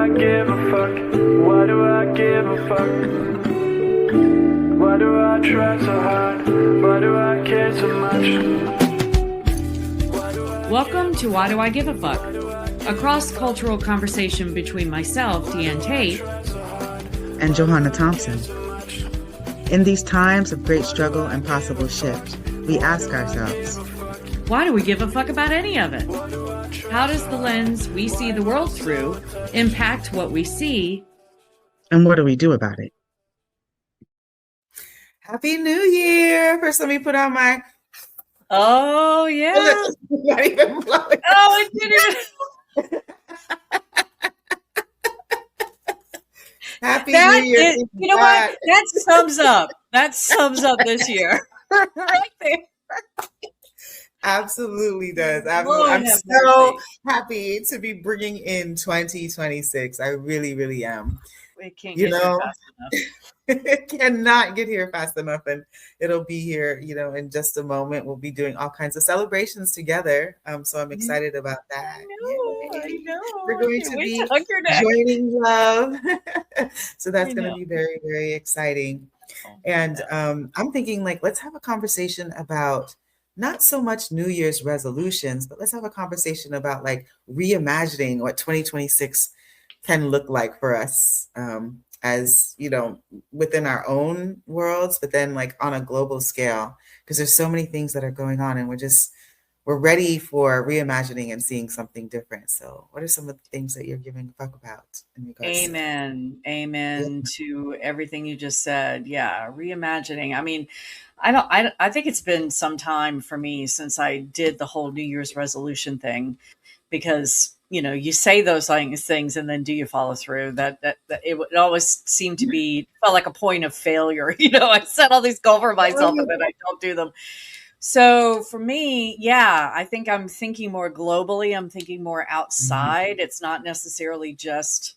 I give a fuck? Why do I give a fuck? Why do I try so hard? Why do I care so much? Welcome to Why Do I Give a Fuck? A cross-cultural conversation between myself, Deanne Tate, and Johanna Thompson. In these times of great struggle and possible shift, we ask ourselves, why do we give a fuck about any of it? How does the lens we see the world through impact what we see? And what do we do about it? Happy New Year! First, let me put on my... Oh, yeah. Not even blowing. Oh, it didn't. Happy New Year. You know what? That sums up this year. Right there. Absolutely does. I'm so happy to be bringing in 2026. I really, really am. It can't get here fast enough. It cannot get here fast enough, and it'll be here, in just a moment. We'll be doing all kinds of celebrations together. So I'm excited about that. I know. We're going to be joining love. So that's going to be very, very exciting. And I'm thinking, let's have a conversation about not so much New Year's resolutions, but let's have a conversation about reimagining what 2026 can look like for us, as within our own worlds, but then on a global scale, because there's so many things that are going on, and we're ready for reimagining and seeing something different. So what are some of the things that you're giving a fuck about in regards Amen to everything you just said. Yeah, reimagining. I mean, I think it's been some time for me since I did the whole New Year's resolution thing, because you say those things and then do you follow through? That it always seemed to be felt like a point of failure. I set all these goals for myself and then I don't do them. So for me, I think I'm thinking more globally. I'm thinking more outside. Mm-hmm. It's not necessarily just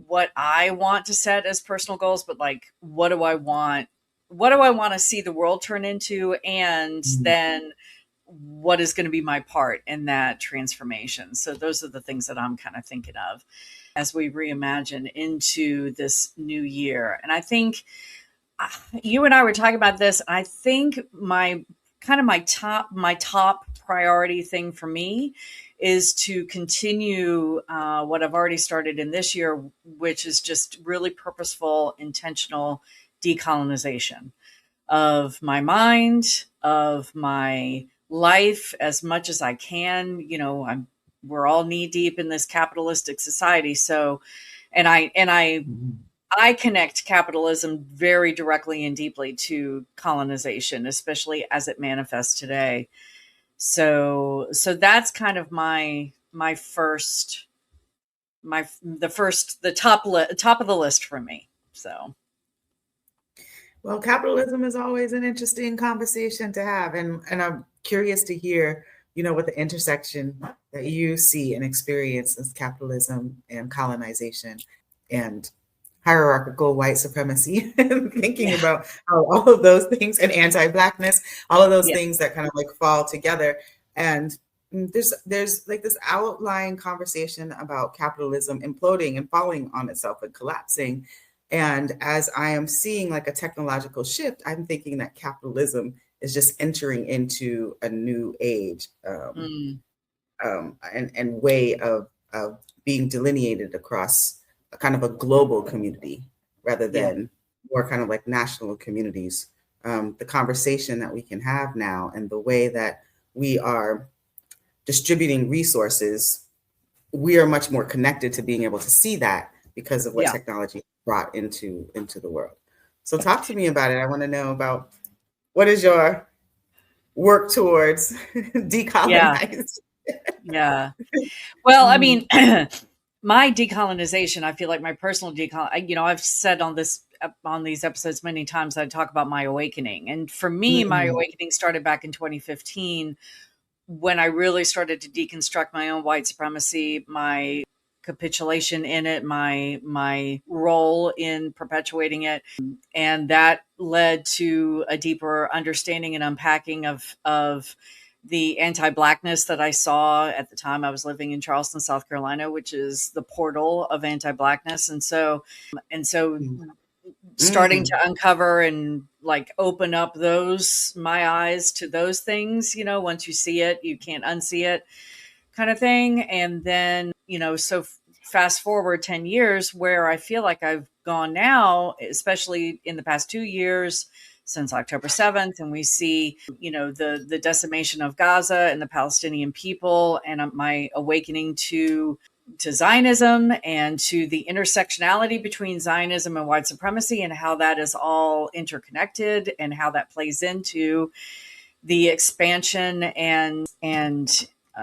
what I want to set as personal goals, but what do I want? What do I want to see the world turn into? And then what is going to be my part in that transformation? So those are the things that I'm kind of thinking of as we reimagine into this new year. And I think you and I were talking about this. I think my top priority thing for me is to continue what I've already started in this year, which is just really purposeful, intentional decolonization of my mind, of my life as much as I can. We're all knee deep in this capitalistic society. So, and I connect capitalism very directly and deeply to colonization, especially as it manifests today. So that's kind of the top of the list for me. So. Well, capitalism is always an interesting conversation to have. And I'm curious to hear, what the intersection that you see and experience as capitalism and colonization and hierarchical white supremacy, and thinking about how all of those things, and anti-Blackness, all of those things that kind of fall together. And there's this outlying conversation about capitalism imploding and falling on itself and collapsing. And as I am seeing a technological shift, I'm thinking that capitalism is just entering into a new age and way of being delineated across a kind of a global community rather than more kind of national communities. The conversation that we can have now and the way that we are distributing resources, we are much more connected to being able to see that because of what technology brought into the world. So talk to me about it. I want to know about what is your work towards decolonizing? Yeah. Well, I mean, my decolonization, I feel like my personal I've said on these episodes many times, I talk about my awakening. And for me, my awakening started back in 2015 when I really started to deconstruct my own white supremacy, my capitulation in it, my role in perpetuating it. And that led to a deeper understanding and unpacking of the anti-Blackness that I saw at the time I was living in Charleston, South Carolina, which is the portal of anti-Blackness. And so starting to uncover and like open up my eyes to those things, once you see it, you can't unsee it, kind of thing. And then, so fast forward 10 years, where I feel like I've gone now, especially in the past 2 years since October 7th, and we see, the decimation of Gaza and the Palestinian people, and my awakening to Zionism and to the intersectionality between Zionism and white supremacy, and how that is all interconnected, and how that plays into the expansion and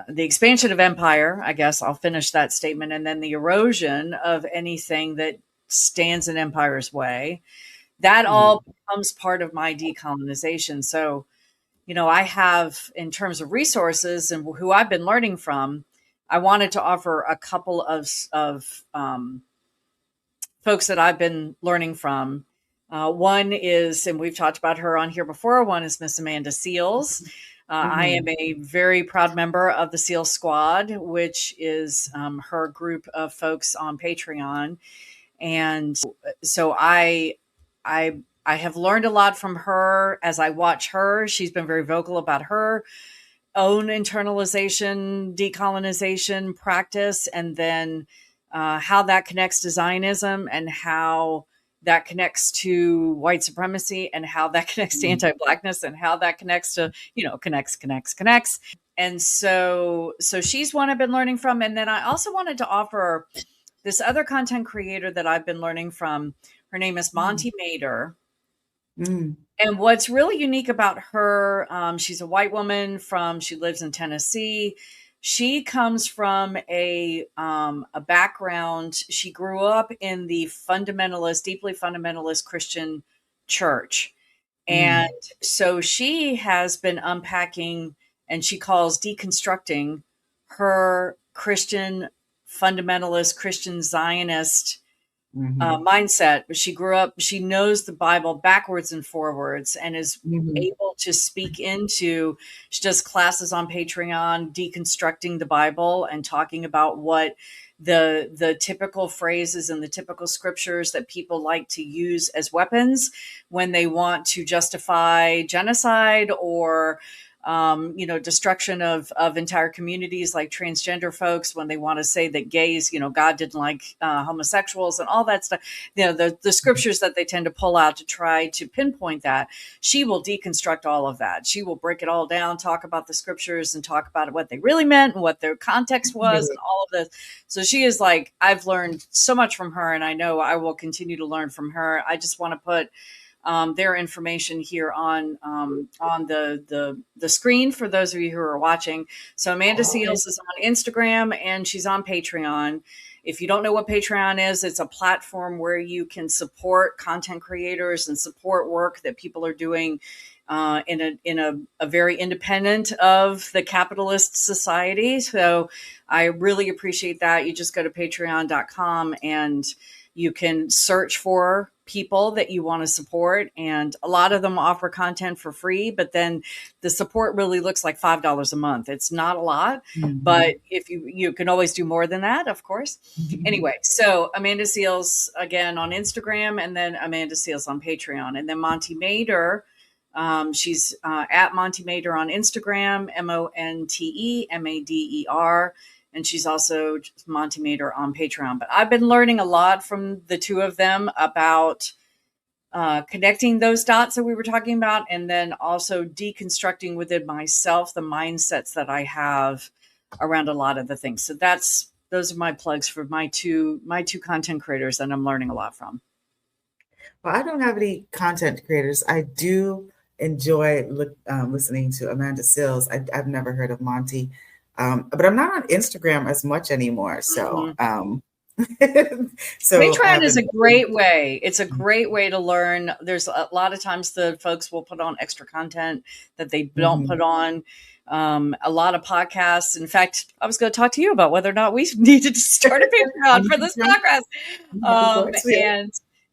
the expansion of empire. I guess I'll finish that statement, and then the erosion of anything that stands in empire's way. That all becomes part of my decolonization. So, I have, in terms of resources and who I've been learning from, I wanted to offer a couple of folks that I've been learning from. One is, and we've talked about her on here before, one is Miss Amanda Seals. I am a very proud member of the Seal Squad, which is her group of folks on Patreon. And so I have learned a lot from her as I watch her. She's been very vocal about her own internalization, decolonization practice, and then how that connects to Zionism, and how that connects to white supremacy, and how that connects to anti-Blackness, and how that connects to, connects. And so she's one I've been learning from. And then I also wanted to offer this other content creator that I've been learning from. Her name is Monty Mader. And what's really unique about her, she's a white woman she lives in Tennessee. She comes from a background. She grew up in the deeply fundamentalist Christian church. And so she has been unpacking, and she calls deconstructing, her Christian fundamentalist, Christian Zionist mindset. She grew up, she knows the Bible backwards and forwards, and is able to speak into, she does classes on Patreon, deconstructing the Bible and talking about what the typical phrases and the typical scriptures that people like to use as weapons when they want to justify genocide or destruction of entire communities, like transgender folks, when they want to say that gays, God didn't like homosexuals and all that stuff, the scriptures that they tend to pull out to try to pinpoint that. She will deconstruct all of that. She will break it all down, talk about the scriptures and talk about what they really meant and what their context was and all of this. So she is like, I've learned so much from her, and I know I will continue to learn from her. I just want to put their information here on the screen for those of you who are watching. So Amanda Seals is on Instagram, and she's on Patreon. If you don't know what Patreon is, it's a platform where you can support content creators and support work that people are doing in a very independent of the capitalist society. So I really appreciate that. You just go to patreon.com and you can search for people that you want to support. And a lot of them offer content for free, but then the support really looks like $5 a month. It's not a lot, but if you can always do more than that, of course. Anyway, so Amanda Seals again on Instagram, and then Amanda Seals on Patreon, and then Monty Mader. She's at Monty Mader on Instagram, MonteMader. And she's also Monty Mader on Patreon. But I've been learning a lot from the two of them about connecting those dots that we were talking about, and then also deconstructing within myself the mindsets that I have around a lot of the things. So those are my plugs for my two content creators that I'm learning a lot from. Well, I don't have any content creators. I do enjoy listening to Amanda Seals. I've never heard of Monty. But I'm not on Instagram as much anymore. So, Patreon is a great way. It's a great way to learn. There's a lot of times the folks will put on extra content that they don't put on. A lot of podcasts. In fact, I was going to talk to you about whether or not we needed to start a Patreon for this podcast.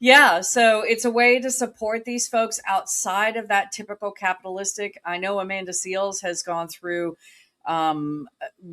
Yeah, so it's a way to support these folks outside of that typical capitalistic. I know Amanda Seales has gone through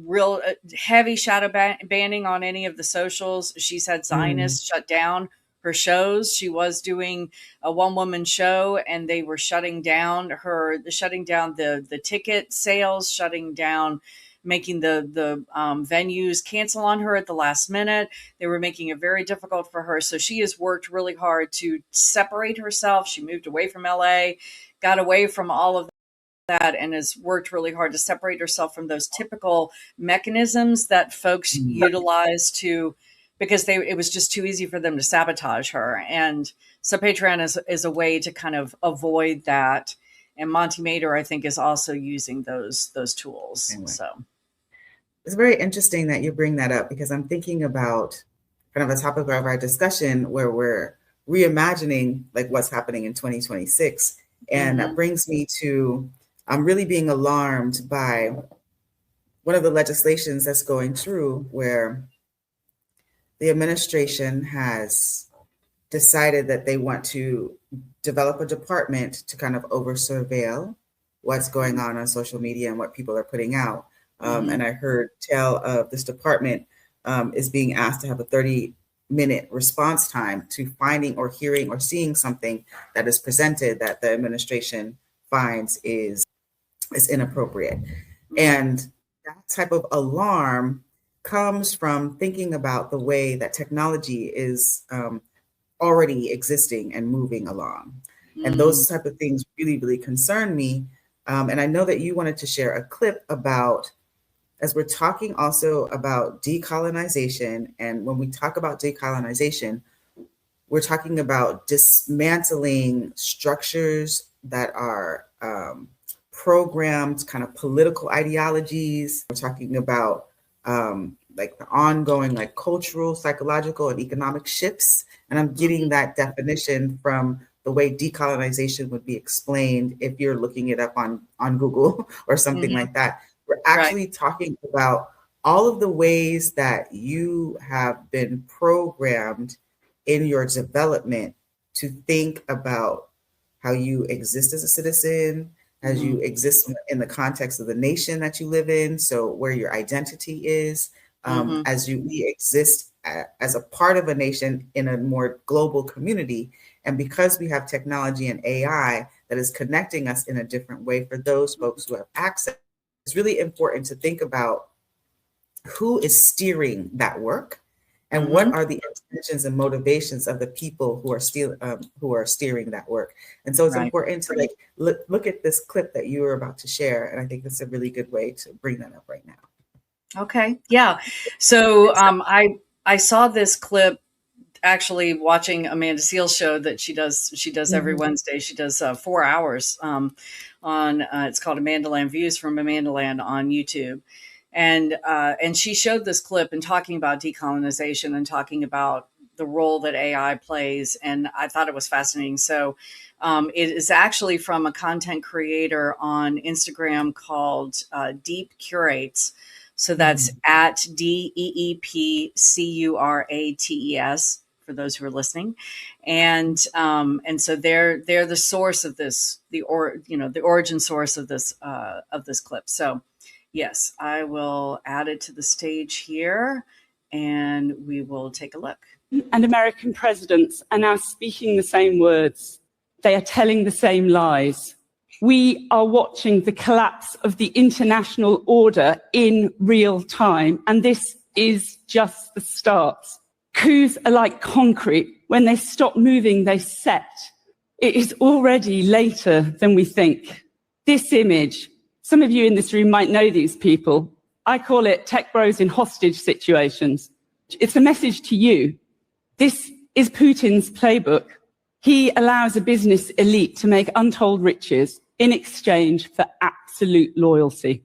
real heavy shadow banning on any of the socials. She's had Zionists shut down her shows. She was doing a one-woman show, and they were shutting down the ticket sales, shutting down, making the venues cancel on her at the last minute. They were making it very difficult for her. So she has worked really hard to separate herself. She moved away from LA, got away from all of that, and has worked really hard to separate herself from those typical mechanisms that folks utilize because it was just too easy for them to sabotage her. And so Patreon is a way to kind of avoid that. And Monty Mader, I think, is also using those tools. Anyway. So it's very interesting that you bring that up, because I'm thinking about kind of a topic of our discussion where we're reimagining like what's happening in 2026. And that brings me to, I'm really being alarmed by one of the legislations that's going through, where the administration has decided that they want to develop a department to kind of over surveil what's going on social media and what people are putting out. And I heard tell of this department is being asked to have a 30-minute response time to finding or hearing or seeing something that is presented that the administration finds is inappropriate. And that type of alarm comes from thinking about the way that technology is already existing and moving along. And those type of things really, really concern me. And I know that you wanted to share a clip about, as we're talking also about decolonization. And when we talk about decolonization, we're talking about dismantling structures that are programmed kind of political ideologies. We're talking about like the ongoing like cultural, psychological, and economic shifts. And I'm getting that definition from the way decolonization would be explained if you're looking it up on Google or something like that. We're actually talking about all of the ways that you have been programmed in your development to think about how you exist as a citizen, as you exist in the context of the nation that you live in, so where your identity is, as we exist as a part of a nation in a more global community. And because we have technology and AI that is connecting us in a different way for those folks who have access, it's really important to think about who is steering that work and what are the intentions and motivations of the people who are steering that work. And so it's important to like look at this clip that you were about to share. And I think that's a really good way to bring that up right now. Okay. Yeah. So I saw this clip actually watching Amanda Seales' show that she does every Wednesday. She does 4 hours on it's called Amandaland Views from Amandaland on YouTube. And she showed this clip and talking about decolonization and talking about the role that AI plays. And I thought it was fascinating. So it is actually from a content creator on Instagram called Deep Curates. So that's at DEEPCURATES for those who are listening. And so they're the source of this, the origin source of this clip. So yes, I will add it to the stage here and we will take a look. And American presidents are now speaking the same words. They are telling the same lies. We are watching the collapse of the international order in real time, and this is just the start. Coups are like concrete. When they stop moving, they set. It is already later than we think. This image, some of you in this room might know these people. I call it tech bros in hostage situations. It's a message to you. This is Putin's playbook. He allows a business elite to make untold riches in exchange for absolute loyalty.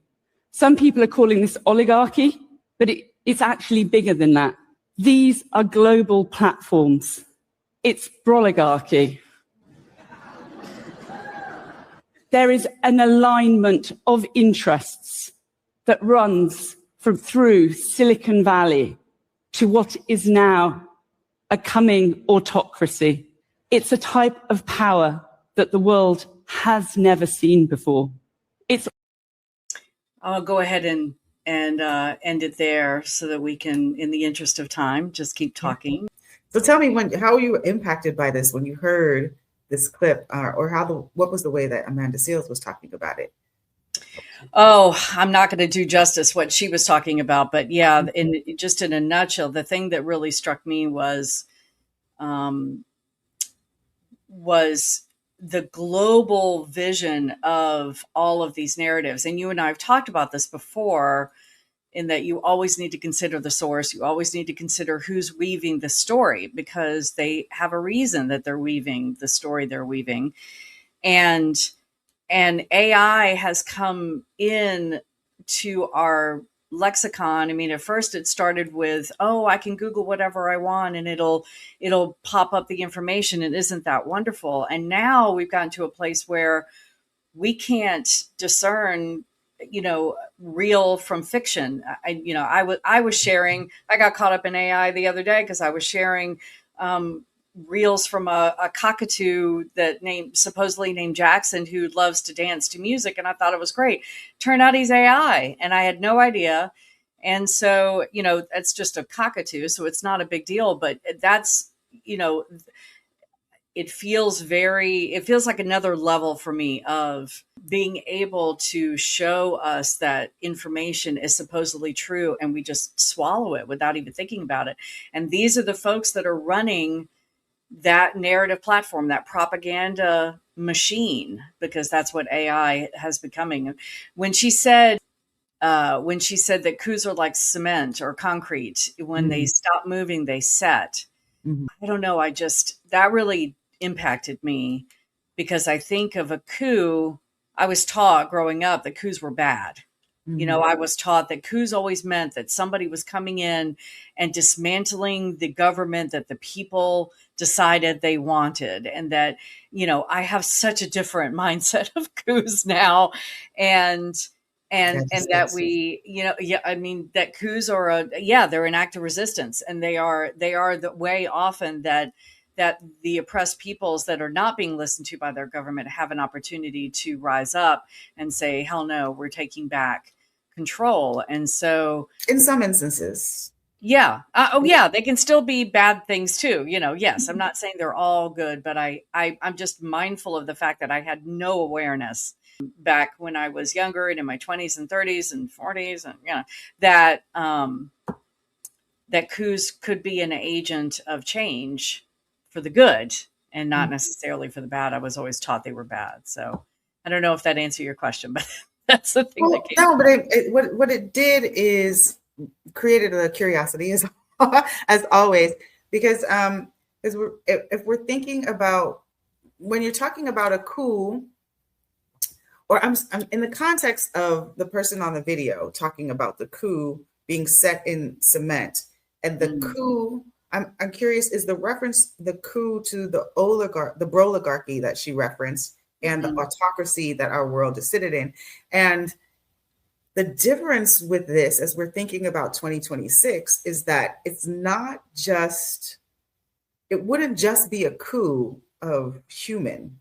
Some people are calling this oligarchy, but it's actually bigger than that. These are global platforms. It's broligarchy. There is an alignment of interests that runs through Silicon Valley to what is now a coming autocracy. It's a type of power that the world has never seen before. I'll go ahead and end it there so that we can, in the interest of time, just keep talking. So tell me, how you were impacted by this when you heard this clip, or what was the way that Amanda Seales was talking about it? Oh, I'm not going to do justice what she was talking about, but yeah, just in a nutshell, the thing that really struck me was the global vision of all of these narratives. And you and I have talked about this before, in that you always need to consider the source. You always need to consider who's weaving the story, because they have a reason that they're weaving the story they're weaving. And AI has come in to our lexicon. I mean, at first it started with, oh, I can Google whatever I want and it'll pop up the information. And isn't that wonderful? And now we've gotten to a place where we can't discern, real from fiction. I was sharing, I got caught up in AI the other day because I was sharing reels from a cockatoo that supposedly named Jackson, who loves to dance to music. And I thought it was great. Turned out he's AI and I had no idea. And so, that's just a cockatoo. So it's not a big deal, but that's, it feels like another level for me of being able to show us that information is supposedly true and we just swallow it without even thinking about it. And these are the folks that are running that narrative platform, that propaganda machine, because that's what AI has becoming. When she said that coups are like cement or concrete, when they stop moving, they set. I don't know. That really impacted me, because I think of a coup. I was taught growing up that coups were bad. I was taught that coups always meant that somebody was coming in and dismantling the government that the people decided they wanted. And that, I have such a different mindset of coups now. And that we, that coups are they're an act of resistance, and they are the way often that the oppressed peoples that are not being listened to by their government have an opportunity to rise up and say, hell no, we're taking back control. And so in some instances, they can still be bad things too. Yes, I'm not saying they're all good, but I'm just mindful of the fact that I had no awareness back when I was younger and in my 20s and 30s and 40s, and that coups could be an agent of change for the good and not necessarily for the bad. I was always taught they were bad. So I don't know if that answered your question, but that's the thing that came. No, but what it did is created a curiosity as always, because if we're thinking about, when you're talking about a coup, or I'm in the context of the person on the video talking about the coup being set in cement, and the coup, I'm curious, is the reference the coup to the broligarchy that she referenced, and the autocracy that our world is seated in? And the difference with this, as we're thinking about 2026, is that it wouldn't just be a coup of human.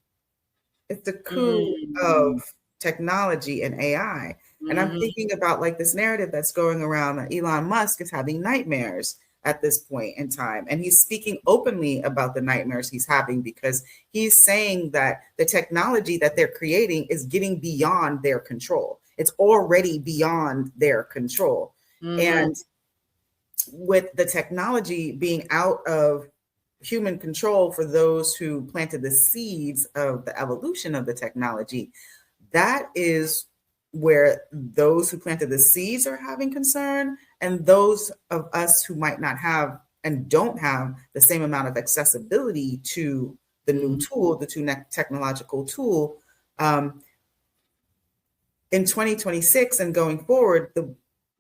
It's a coup of technology and AI. And I'm thinking about like this narrative that's going around that Elon Musk is having nightmares at this point in time. And he's speaking openly about the nightmares he's having, because he's saying that the technology that they're creating is getting beyond their control. It's already beyond their control. And with the technology being out of human control for those who planted the seeds of the evolution of the technology, that is where those who planted the seeds are having concern, and those of us who might not have and don't have the same amount of accessibility to the new tool, the technological tool, in 2026 and going forward,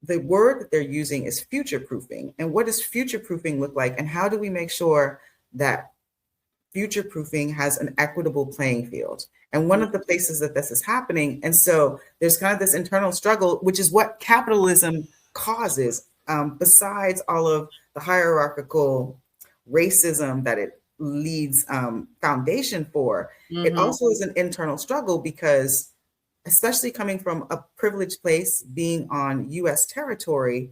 the word that they're using is future proofing. And what does future proofing look like? And how do we make sure that future proofing has an equitable playing field? And one of the places that this is happening, and so there's kind of this internal struggle, which is what capitalism causes, besides all of the hierarchical racism that it leads foundation for, it Mhm. also is an internal struggle because, especially coming from a privileged place, being on US territory,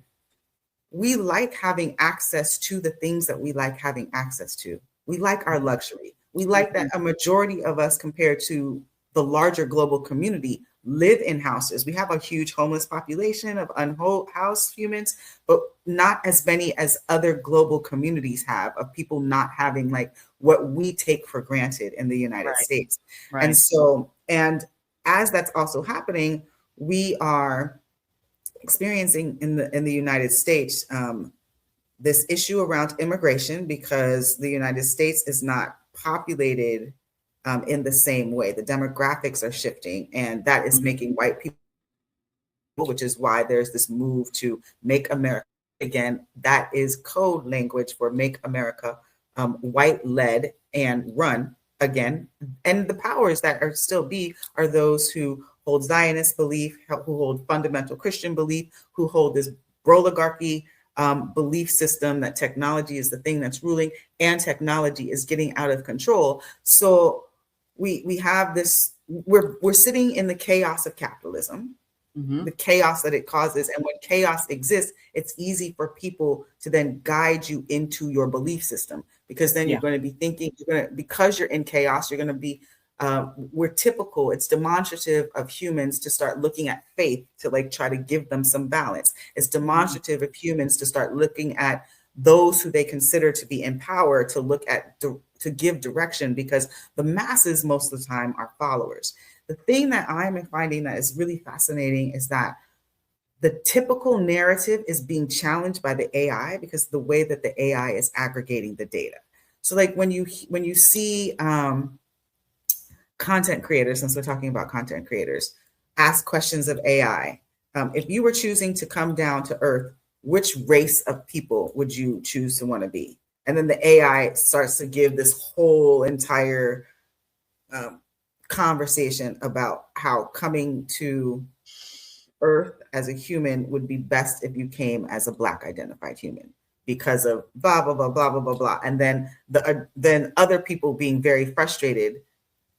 we like having access to the things that we like having access to. We like our luxury. We like that a majority of us, compared to the larger global community, live in houses. We have a huge homeless population of unhoused humans, but not as many as other global communities have, of people not having like what we take for granted in the United Right. States. And Right. so, and as that's also happening, we are experiencing in the United States this issue around immigration, because the United States is not populated in the same way. The demographics are shifting, and that is making white people, which is why there's this move to make America again. That is code language for make America white led and run again. And the powers that are still be are those who hold Zionist belief, who hold fundamental Christian belief, who hold this broligarchy belief system that technology is the thing that's ruling, and technology is getting out of control. So we have this, we're sitting in the chaos of capitalism, the chaos that it causes. And when chaos exists, it's easy for people to then guide you into your belief system, because then you're going to be thinking, because you're in chaos, you're going to be, we're typical, it's demonstrative of humans to start looking at faith to like try to give them some balance. It's demonstrative of humans to start looking at those who they consider to be in power to look at, to give direction, because the masses most of the time are followers. The thing that I'm finding that is really fascinating is that the typical narrative is being challenged by the AI, because the way that the AI is aggregating the data. So like when you see content creators, since we're talking about content creators, ask questions of AI. If you were choosing to come down to earth, which race of people would you choose to want to be? And then the AI starts to give this whole entire conversation about how coming to earth as a human would be best if you came as a Black identified human, because of blah, blah, blah, blah, blah, blah, blah. And then then other people being very frustrated,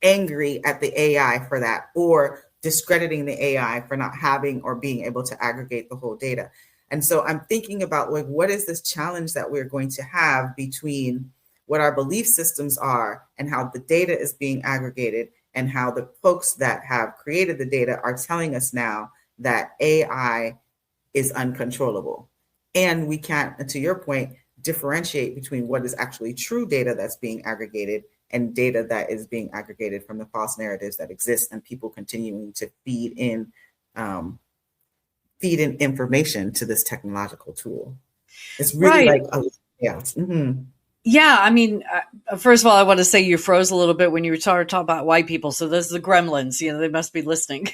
angry at the AI for that, or discrediting the AI for not having or being able to aggregate the whole data. And so I'm thinking about like, what is this challenge that we're going to have between what our belief systems are and how the data is being aggregated, and how the folks that have created the data are telling us now that AI is uncontrollable. And we can't, to your point, differentiate between what is actually true data that's being aggregated and data that is being aggregated from the false narratives that exist, and people continuing to feed in information to this technological tool. It's really Right. like, yeah. Mm-hmm. Yeah, I mean, first of all, I want to say you froze a little bit when you were talking about white people. So those are the gremlins. You know, they must be listening.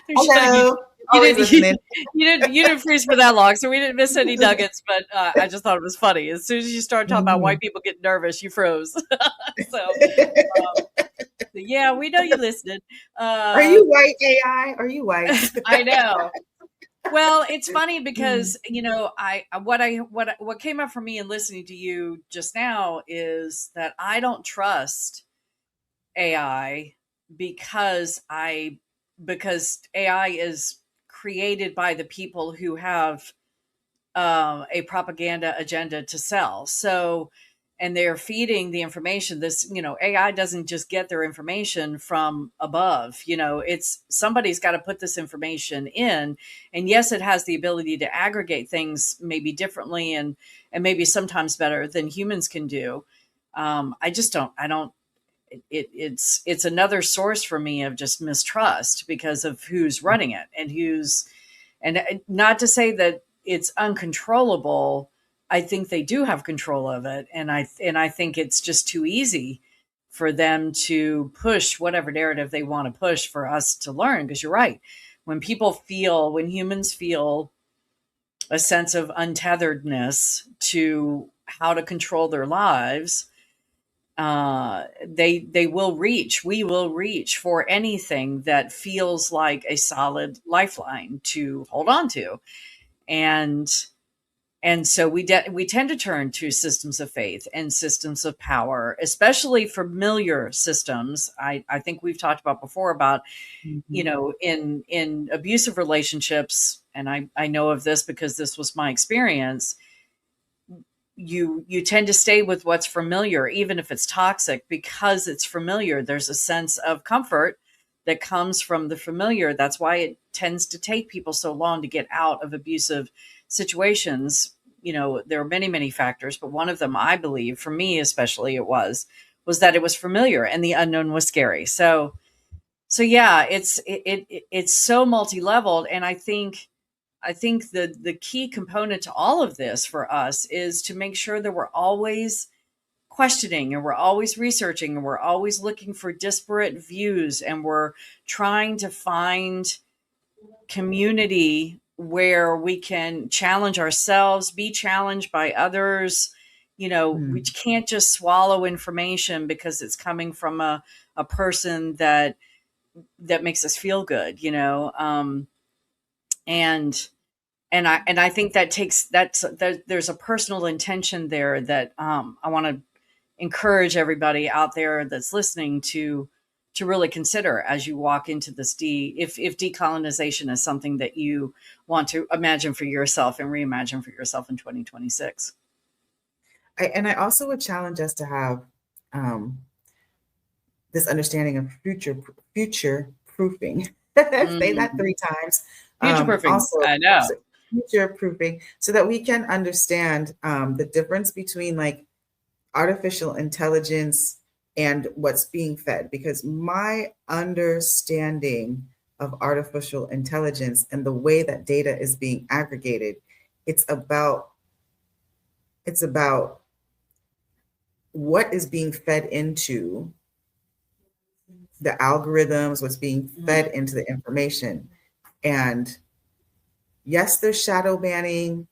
Hello. You Always listening. didn't freeze for that long, so we didn't miss any nuggets. But I just thought it was funny. As soon as you started talking about white people getting nervous, you froze. So yeah, we know you listened. Are you white, AI? Are you white? I know. Well, it's funny because you know, what came up for me in listening to you just now is that I don't trust AI because AI is created by the people who have a propaganda agenda to sell. So, and they're feeding the information. This, you know, AI doesn't just get their information from above. You know, it's somebody's got to put this information in. And yes, it has the ability to aggregate things maybe differently and maybe sometimes better than humans can do. I just don't. I don't. It's another source for me of just mistrust because of who's running it and who's, and not to say that it's uncontrollable. I think they do have control of it, and I think it's just too easy for them to push whatever narrative they want to push for us to learn. Because you're right, when humans feel a sense of untetheredness to how to control their lives, we will reach for anything that feels like a solid lifeline to hold on to. And And so we tend to turn to systems of faith and systems of power, especially familiar systems. I think we've talked about before about, you know, in abusive relationships, and I know of this because this was my experience. You tend to stay with what's familiar, even if it's toxic, because it's familiar. There's a sense of comfort that comes from the familiar. That's why it tends to take people so long to get out of abusive situations. You know, there are many, many factors, but one of them, I believe, for me especially, was that it was familiar and the unknown was scary. So yeah, it's so multi-leveled, and I think the key component to all of this for us is to make sure that we're always questioning and we're always researching and we're always looking for disparate views, and we're trying to find community where we can challenge ourselves, be challenged by others. You know, we can't just swallow information because it's coming from a person that makes us feel good, you know. And I think that there's a personal intention there that I want to encourage everybody out there that's listening to really consider as you walk into this if decolonization is something that you want to imagine for yourself and reimagine for yourself in 2026. I also would challenge us to have this understanding of future proofing. Say that 3 times. Future proofing. Also, I know. Future proofing, so that we can understand the difference between like artificial intelligence and what's being fed. Because my understanding of artificial intelligence and the way that data is being aggregated, it's about what is being fed into the algorithms, what's being fed into the information. And yes, there's shadow banning,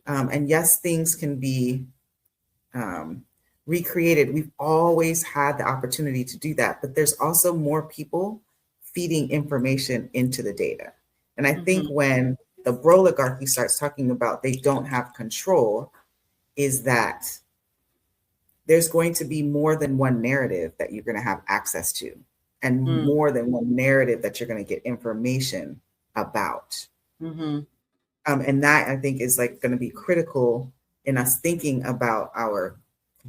and yes, things can be recreated. We've always had the opportunity to do that, but there's also more people feeding information into the data. And I think when the broligarchy starts talking about they don't have control, is that there's going to be more than one narrative that you're going to have access to, and more than one narrative that you're going to get information about. And that, I think, is like going to be critical in us thinking about our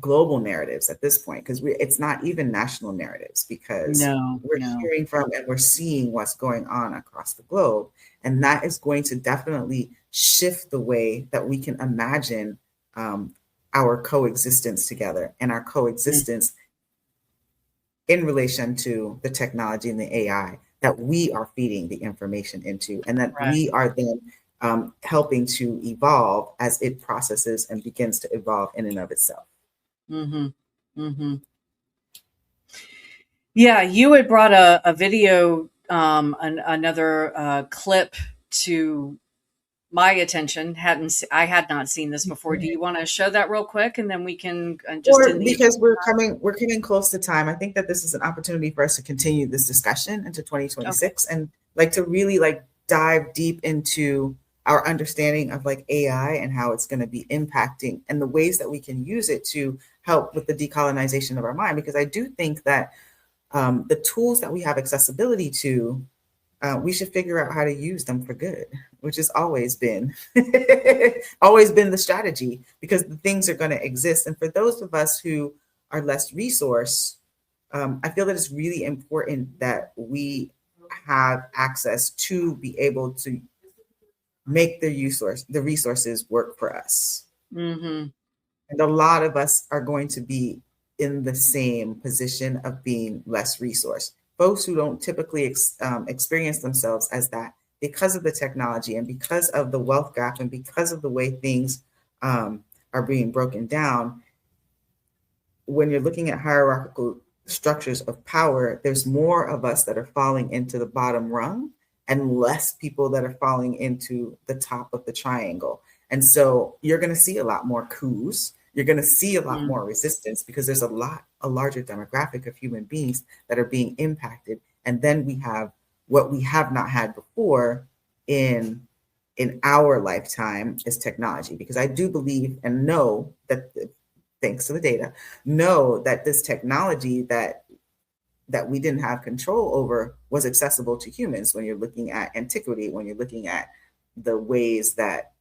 global narratives at this point, because it's not even national narratives, because we're hearing from and we're seeing what's going on across the globe. And that is going to definitely shift the way that we can imagine our coexistence together, and our coexistence in relation to the technology and the AI that we are feeding the information into, and that we are then helping to evolve as it processes and begins to evolve in and of itself. Yeah, you had brought a video, another clip to my attention. I had not seen this before. Do you want to show that real quick, and then we can because we're coming close to time. I think that this is an opportunity for us to continue this discussion into 2026, and like to really like dive deep into our understanding of like AI and how it's going to be impacting, and the ways that we can use it to help with the decolonization of our mind. Because I do think that the tools that we have accessibility to, we should figure out how to use them for good, which has always been the strategy, because the things are going to exist. And for those of us who are less resourced, I feel that it's really important that we have access to be able to make the resources work for us. And a lot of us are going to be in the same position of being less resourced. Folks who don't typically experience themselves as that, because of the technology and because of the wealth gap and because of the way things are being broken down. When you're looking at hierarchical structures of power, there's more of us that are falling into the bottom rung and less people that are falling into the top of the triangle. And so you're going to see a lot more coups. You're going to see a lot more resistance, because there's a larger demographic of human beings that are being impacted. And then we have what we have not had before in in our lifetime is technology, because I do believe and know that, thanks to the data, know that this technology that we didn't have control over was accessible to humans. When you're looking at antiquity, when you're looking at the ways that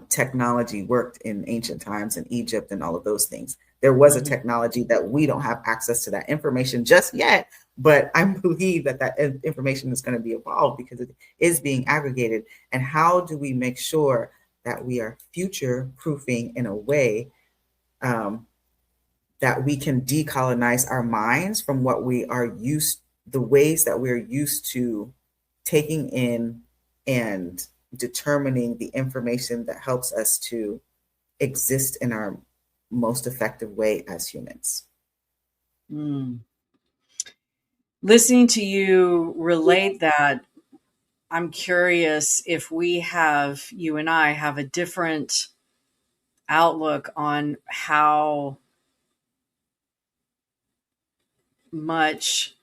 technology worked in ancient times in Egypt and all of those things, there was a technology that we don't have access to that information just yet, but I believe that that information is going to be evolved because it is being aggregated. And how do we make sure that we are future proofing in a way that we can decolonize our minds from what we are used, the ways that we're used to taking in and determining the information that helps us to exist in our most effective way as humans. Listening to you relate that, I'm curious if you and I have a different outlook on how much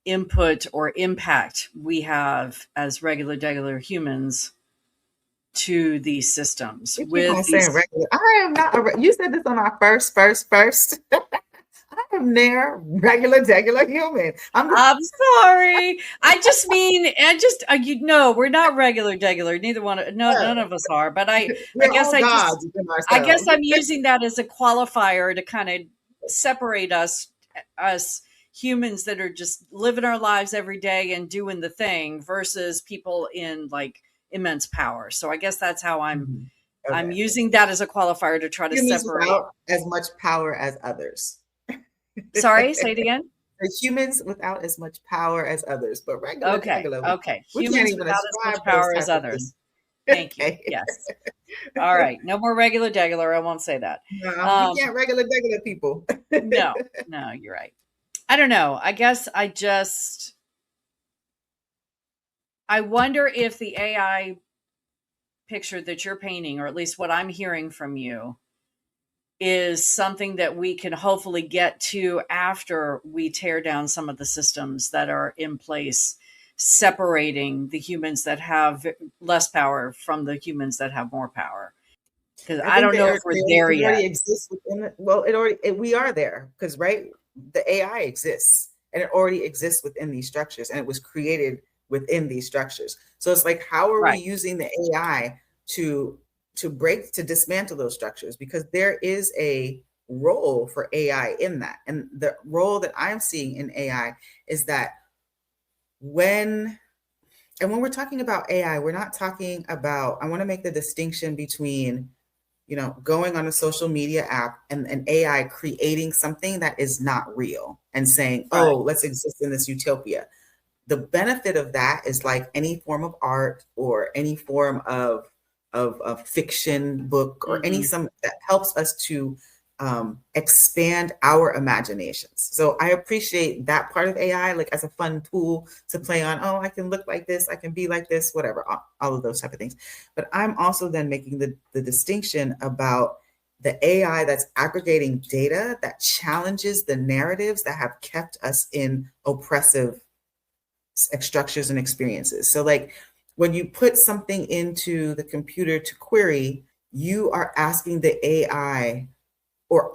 input or impact we have as regular humans to these systems. You keep on saying regular. I am not. You said this on our first. I am there, regular human. I'm sorry. I just mean, we're not regular. Neither one. None of us are. But I guess I'm using that as a qualifier to kind of separate us humans that are just living our lives every day and doing the thing versus people in like immense power. So I guess that's how I'm using that as a qualifier to try to separate. Without as much power as others. Sorry, say it again. Humans without as much power as others, but regular. Okay. Humans without as much power as others. Thank you. Yes. All right. No more regular. I won't say that. No, you can't regular people. No, you're right. I don't know. I guess I wonder if the AI picture that you're painting, or at least what I'm hearing from you, is something that we can hopefully get to after we tear down some of the systems that are in place, separating the humans that have less power from the humans that have more power. Because I don't know if we're there yet. Already exists within it. Well, we are there, because the AI exists, and it already exists within these structures, and it was created within these structures. So it's like, how are we using the AI to dismantle those structures? Because there is a role for AI in that. And the role that I'm seeing in AI is that when we're talking about AI, we're not talking about, I want to make the distinction between, going on a social media app and an AI creating something that is not real and saying, oh, let's exist in this utopia. The benefit of that is like any form of art or any form of fiction book or some that helps us to expand our imaginations. So I appreciate that part of AI, like as a fun tool to play on. Oh, I can look like this, I can be like this, whatever, all of those type of things. But I'm also then making the distinction about the AI that's aggregating data that challenges the narratives that have kept us in oppressive structures and experiences. So like, when you put something into the computer to query, you are asking the AI, or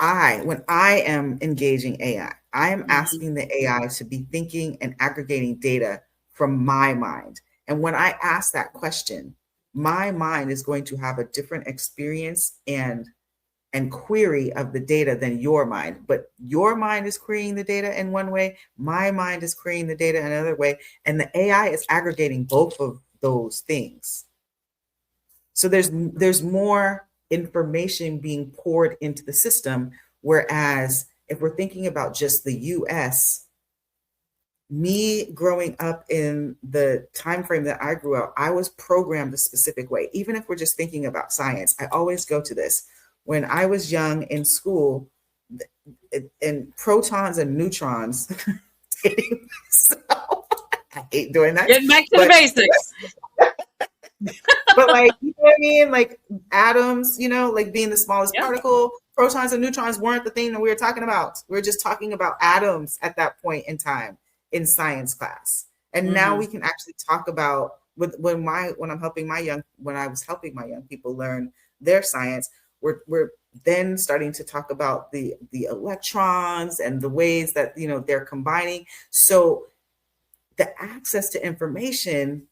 when I am engaging AI, I am asking the AI to be thinking and aggregating data from my mind. And when I ask that question, my mind is going to have a different experience and query of the data than your mind. But your mind is querying the data in one way, my mind is querying the data in another way, and the AI is aggregating both of those things. So there's more information being poured into the system. Whereas if we're thinking about just the US, me growing up in the time frame that I grew up, I was programmed a specific way. Even if we're just thinking about science, I always go to this. When I was young in school, and protons and neutrons, I hate doing that. Getting back to the basics. But like, you know what I mean? Like atoms, like being the smallest particle, protons and neutrons weren't the thing that we were talking about. We were just talking about atoms at that point in time in science class. And now we can actually talk about when I was helping my young people learn their science, we're then starting to talk about the electrons and the ways that, you know, they're combining. So the access to information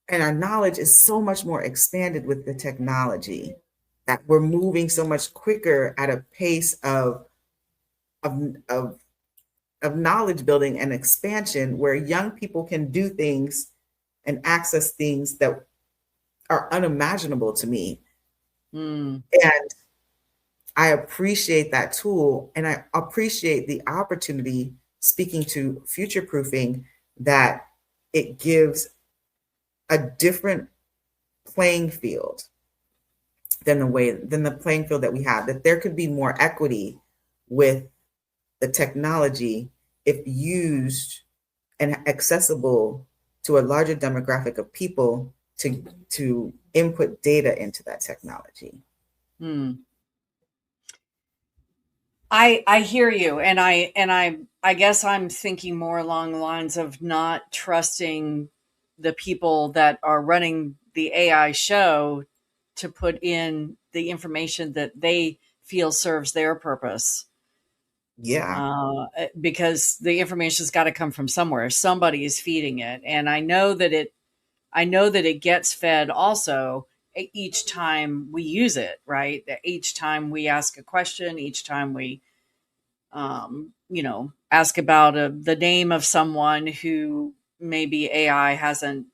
and our knowledge is so much more expanded with the technology, that we're moving so much quicker at a pace of knowledge building and expansion, where young people can do things and access things that are unimaginable to me. And I appreciate that tool, and I appreciate the opportunity, speaking to future proofing, that it gives a different playing field than the playing field that we have, that there could be more equity with the technology if used and accessible to a larger demographic of people to input data into that technology. I hear you, and I guess I'm thinking more along the lines of not trusting the people that are running the AI show to put in the information that they feel serves their purpose. Yeah. Because the information's got to come from somewhere. Somebody is feeding it, and I know that it gets fed also each time we use it, right? Each time we ask a question, each time we ask about the name of someone who maybe AI hasn't.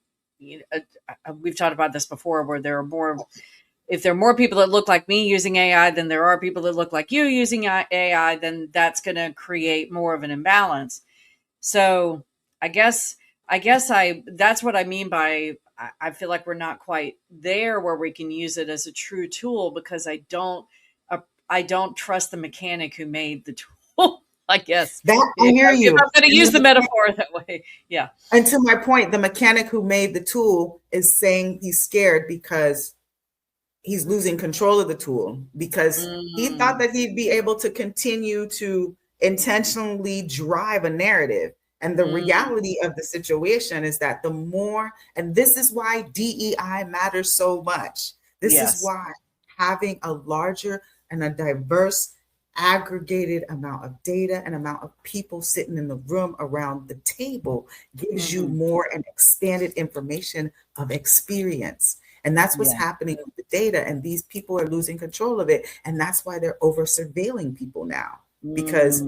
We've talked about this before, where there are more. If there are more people that look like me using AI than there are people that look like you using AI, then that's going to create more of an imbalance. So I guess that's what I mean by I feel like we're not quite there where we can use it as a true tool, because I don't trust the mechanic who made the tool. I guess That I hear you. If I'm going to use the metaphor that way, yeah. And to my point, the mechanic who made the tool is saying he's scared because he's losing control of the tool, because he thought that he'd be able to continue to intentionally drive a narrative. And the reality of the situation is that the more, and this is why DEI matters so much. This is why having a larger and a diverse aggregated amount of data and amount of people sitting in the room around the table gives you more and expanded information of experience. And that's what's happening with the data. And these people are losing control of it. And that's why they're over surveilling people now. Because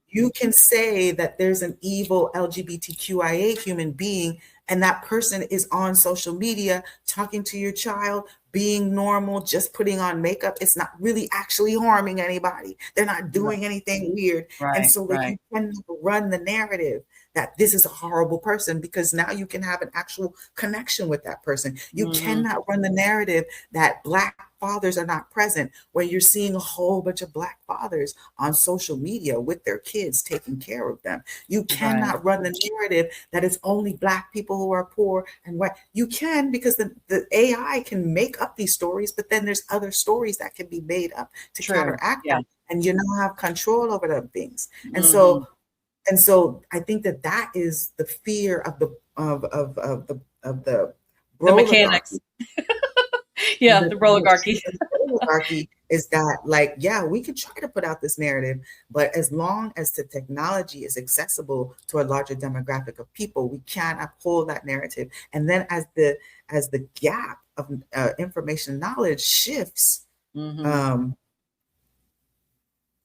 you can say that there's an evil LGBTQIA human being, and that person is on social media talking to your child, being normal, just putting on makeup. It's not really actually harming anybody. They're not doing anything weird. And so you can run the narrative that this is a horrible person, because now you can have an actual connection with that person. You cannot run the narrative that Black fathers are not present, where you're seeing a whole bunch of Black fathers on social media with their kids taking care of them. You cannot run the narrative that it's only Black people who are poor and white. You can, because the AI can make up these stories, but then there's other stories that can be made up to counteract them, and you now have control over them things. And so I think that is the fear of the mechanics. The broligarchy. The broligarchy is that, like, we could try to put out this narrative, but as long as the technology is accessible to a larger demographic of people, we can't uphold that narrative. And then as the gap of information knowledge shifts,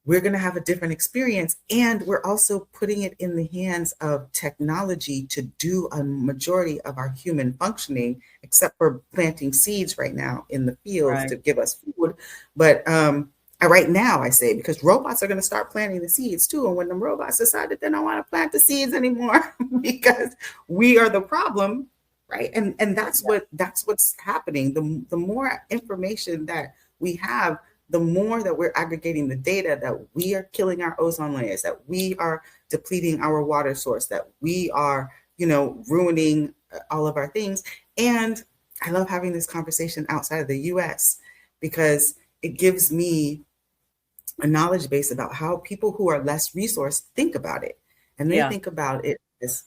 we're going to have a different experience. And we're also putting it in the hands of technology to do a majority of our human functioning, except for planting seeds right now in the fields to give us food. But right now, I say, because robots are going to start planting the seeds too. And when the robots decide that they don't want to plant the seeds anymore because we are the problem, right? And that's what's happening. The more information that we have, the more that we're aggregating the data, that we are killing our ozone layers, that we are depleting our water source, that we are, ruining all of our things. And I love having this conversation outside of the US, because it gives me a knowledge base about how people who are less resourced think about it. And they think about it as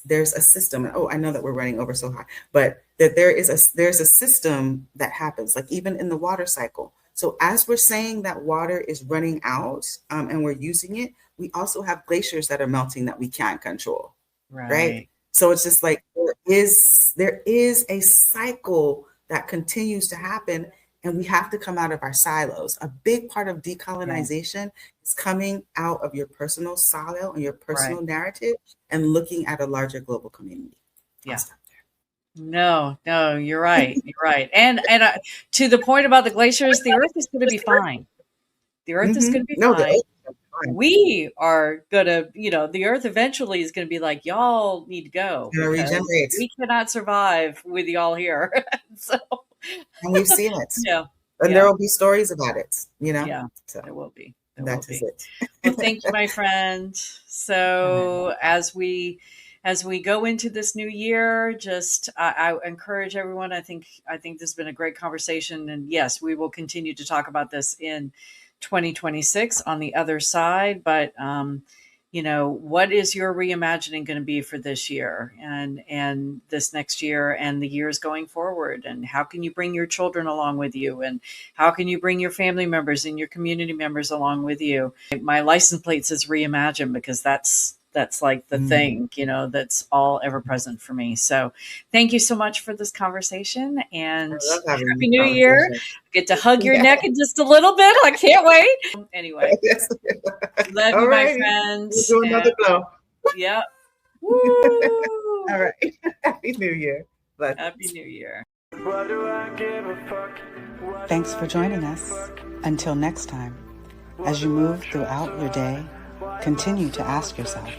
there's a system. Oh, I know that we're running over so high, but that there's a system that happens, like even in the water cycle. So as we're saying that water is running out, and we're using it, we also have glaciers that are melting that we can't control, right? So it's just like there is a cycle that continues to happen, and we have to come out of our silos. A big part of decolonization is coming out of your personal silo and your personal narrative and looking at a larger global community. Yeah. No, you're right. You're right. And to the point about the glaciers, the Earth is going to be fine. The Earth is going to be fine. We are going to, the Earth eventually is going to be like, y'all need to go. We cannot survive with y'all here. So, and we've seen it. Yeah. And there will be stories about it, Yeah, so there will be. That is it. Well, thank you, my friend. So as we go into this new year, just I encourage everyone. I think this has been a great conversation, and yes, we will continue to talk about this in 2026 on the other side. But what is your reimagining going to be for this year and this next year and the years going forward? And how can you bring your children along with you? And how can you bring your family members and your community members along with you? My license plate says reimagine because that's like the thing, that's all ever present for me. So thank you so much for this conversation, and Happy New Year. Get to hug your neck in just a little bit. I can't wait. Anyway, love you, my friends. We'll do another blow. Yeah. All right. Happy New Year. Happy New Year. Why do I give a fuck? Thanks for joining us. Until next time, as you move throughout your day, continue to ask yourself,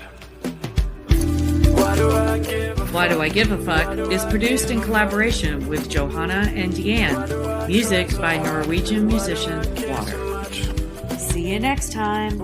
Why do I give a Fuck is produced in collaboration with Johanna and Deanne. Music by Norwegian musician Water. See you next time.